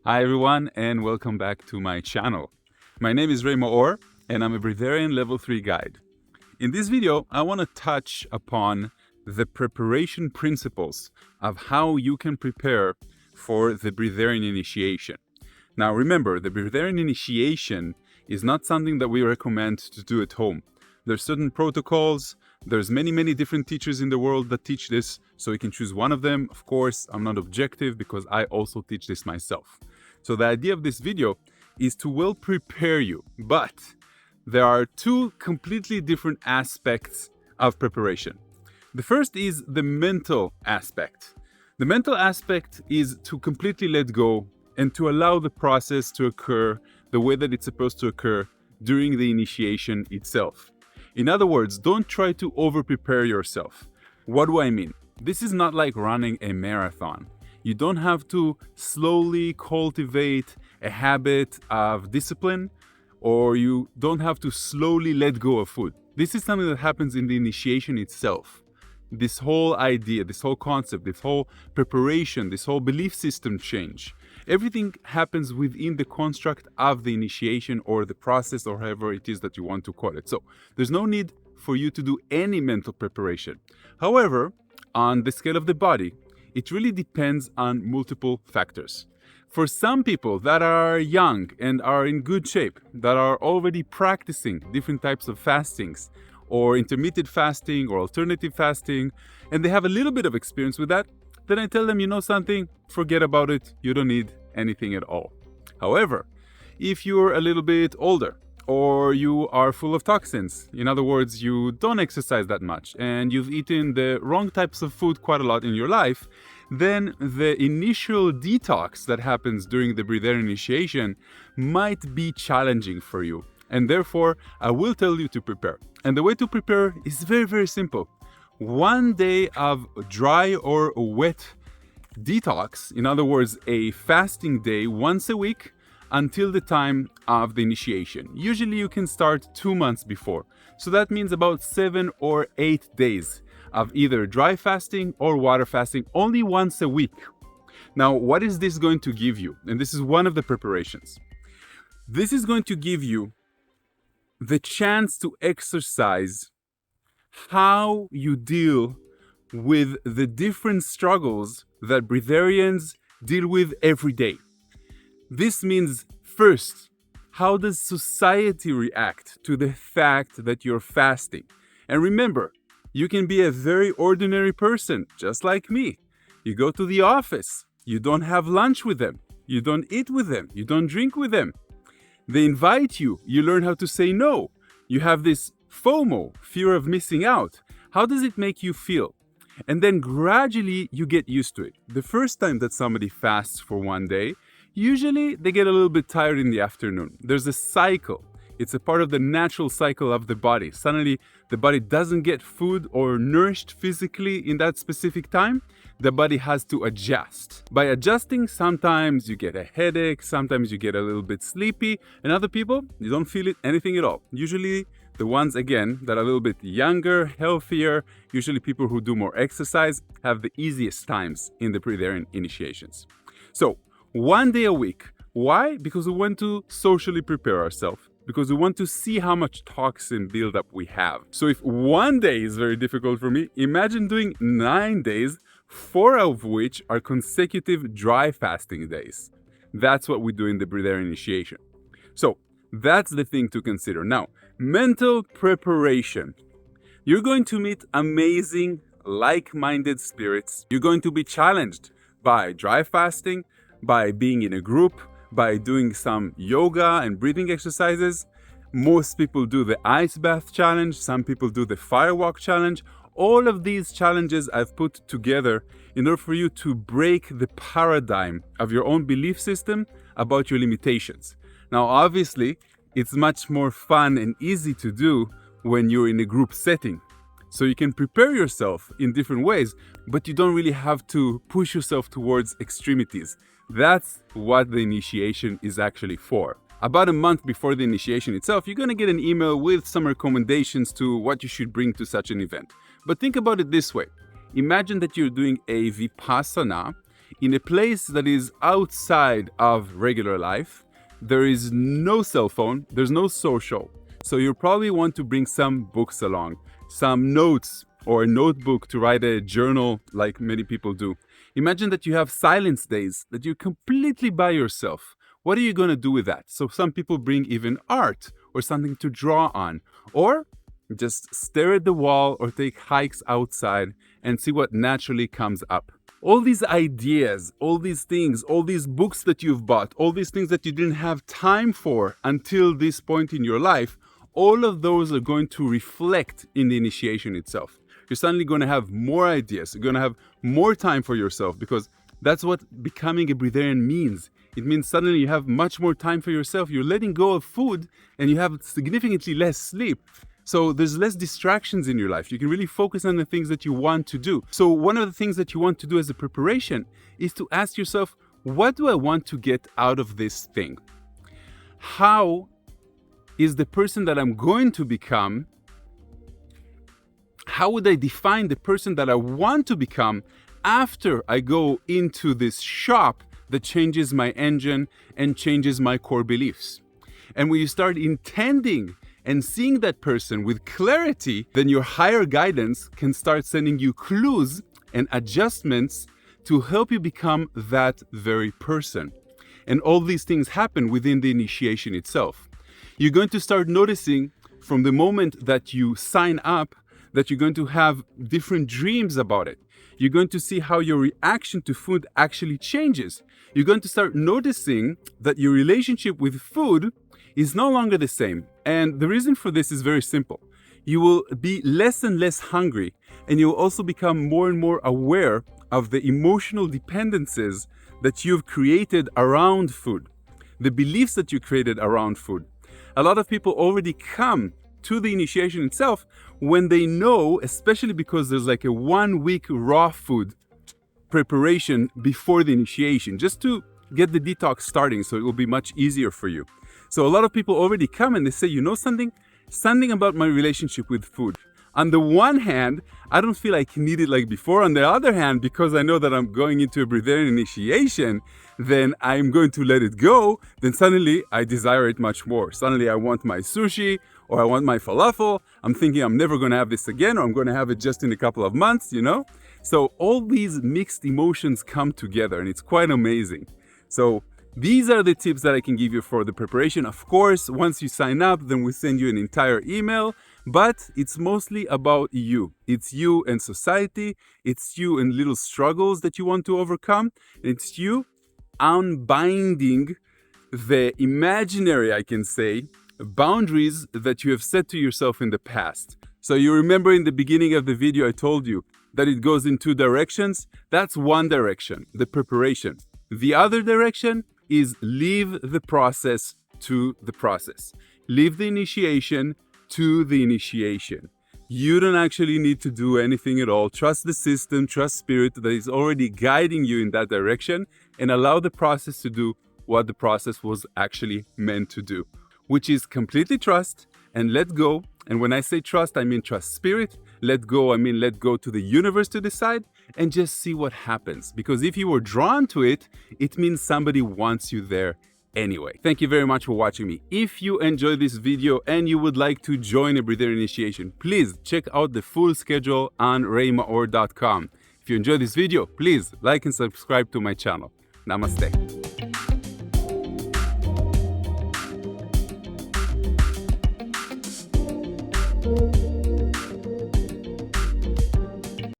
Hi everyone and welcome back to my channel. My name is Maor and I'm a Breatharian level 3 guide. In this video, I want to touch upon the preparation principles of how you can prepare for the Breatharian initiation. Now remember, the Breatharian initiation is not something that we recommend to do at home. There's certain protocols, there's many different teachers in the world that teach this, so you can choose one of them. Of course, I'm not objective because I also teach this myself. So the idea of this video is to well prepare you, but there are two completely different aspects of preparation. The first is the mental aspect. The mental aspect is to completely let go and to allow the process to occur the way that it's supposed to occur during the initiation itself. In other words, don't try to over-prepare yourself. What do I mean? This is not like running a marathon. You don't have to slowly cultivate a habit of discipline, or you don't have to slowly let go of food. This is something that happens in the initiation itself. This whole idea, this whole concept, this whole preparation, this whole belief system change. Everything happens within the construct of the initiation or the process or however it is that you want to call it. So there's no need for you to do any mental preparation. However, on the scale of the body, it really depends on multiple factors. For some people that are young and are in good shape, that are already practicing different types of fastings, or intermittent fasting or alternative fasting, and they have a little bit of experience with that, then I tell them, you know something, forget about it, you don't need anything at all. However, if you're a little bit older, or you are full of toxins, in other words, you don't exercise that much, and you've eaten the wrong types of food quite a lot in your life, then the initial detox that happens during the Breatharian initiation might be challenging for you. And therefore, I will tell you to prepare. And the way to prepare is very simple. One day of dry or wet detox, in other words, a fasting day once a week until the time of the initiation. Usually you can start 2 months before. So that means about 7 or 8 days of either dry fasting or water fasting only once a week. Now, what is this going to give you? And this is one of the preparations. This is going to give you the chance to exercise how you deal with the different struggles that breatharians deal with every day. This means, first, how does society react to the fact that you're fasting? And remember, you can be a very ordinary person, just like me. You go to the office, you don't have lunch with them, you don't eat with them, you don't drink with them. They invite you, you learn how to say no. You have this FOMO, fear of missing out. How does it make you feel? And then gradually you get used to it. The first time that somebody fasts for one day, usually they get a little bit tired in the afternoon. There's a cycle. It's a part of the natural cycle of the body. Suddenly the body doesn't get food or nourished physically in that specific time. The body has to adjust. By adjusting, sometimes you get a headache, sometimes you get a little bit sleepy, and other people, you don't feel anything at all. Usually the ones, again, that are a little bit younger, healthier, usually people who do more exercise, have the easiest times in the Breatharian initiations. So, one day a week. Why? Because we want to socially prepare ourselves. Because we want to see how much toxin buildup we have. So if one day is very difficult for me, imagine doing 9 days, 4 of which are consecutive dry fasting days. That's what we do in the Breatharian initiation. So that's the thing to consider. Now, mental preparation. You're going to meet amazing, like-minded spirits. You're going to be challenged by dry fasting, by being in a group, by doing some yoga and breathing exercises. Most people do the ice bath challenge, some people do the firewalk challenge. All of these challenges I've put together in order for you to break the paradigm of your own belief system about your limitations. Now, obviously, it's much more fun and easy to do when you're in a group setting. So you can prepare yourself in different ways, but you don't really have to push yourself towards extremities. That's what the initiation is actually for. About a month before the initiation itself, you're going to get an email with some recommendations to what you should bring to such an event. But think about it this way. Imagine that you're doing a Vipassana in a place that is outside of regular life. There is no cell phone, there's no social. So you probably want to bring some books along, some notes or a notebook to write a journal like many people do. Imagine that you have silence days, that you're completely by yourself. What are you going to do with that? So some people bring even art or something to draw on, or just stare at the wall or take hikes outside and see what naturally comes up. All these ideas, all these things, all these books that you've bought, all these things that you didn't have time for until this point in your life, all of those are going to reflect in the initiation itself. You're suddenly going to have more ideas. You're going to have more time for yourself, because that's what becoming a Breatharian means. It means suddenly you have much more time for yourself. You're letting go of food and you have significantly less sleep. So there's less distractions in your life. You can really focus on the things that you want to do. So one of the things that you want to do as a preparation is to ask yourself, what do I want to get out of this thing? How is the person that I'm going to become? How would I define the person that I want to become after I go into this shop that changes my engine and changes my core beliefs? And when you start intending and seeing that person with clarity, then your higher guidance can start sending you clues and adjustments to help you become that very person. And all these things happen within the initiation itself. You're going to start noticing from the moment that you sign up that you're going to have different dreams about it. You're going to see how your reaction to food actually changes. You're going to start noticing that your relationship with food is no longer the same. And the reason for this is very simple. You will be less and less hungry, and you'll also become more and more aware of the emotional dependencies that you've created around food, the beliefs that you created around food. A lot of people already come to the initiation itself when they know, especially because there's like a 1 week raw food preparation before the initiation, just to get the detox starting so it will be much easier for you. So a lot of people already come and they say, you know something about my relationship with food. On the one hand, I don't feel like I need it like before. On the other hand, because I know that I'm going into a Breatharian initiation, then I'm going to let it go. Then suddenly I desire it much more. Suddenly I want my sushi, or I want my falafel. I'm thinking I'm never going to have this again, or I'm going to have it just in a couple of months, you know? So all these mixed emotions come together, and it's quite amazing. So these are the tips that I can give you for the preparation. Of course, once you sign up, then we send you an entire email, but it's mostly about you. It's you and society. It's you and little struggles that you want to overcome. It's you unbinding the imaginary, I can say, boundaries that you have set to yourself in the past. So you remember in the beginning of the video, I told you that it goes in 2 directions. That's one direction, the preparation. The other direction is leave the process to the process. Leave the initiation to the initiation. You don't actually need to do anything at all. Trust the system, trust spirit that is already guiding you in that direction, and allow the process to do what the process was actually meant to do, which is completely trust and let go. And when I say trust, I mean trust spirit. Let go, I mean let go to the universe to decide, and just see what happens. Because if you were drawn to it, it means somebody wants you there anyway. Thank you very much for watching me. If you enjoyed this video and you would like to join a Breatharian initiation, please check out the full schedule on Maor.com. If you enjoyed this video, please like and subscribe to my channel. Namaste.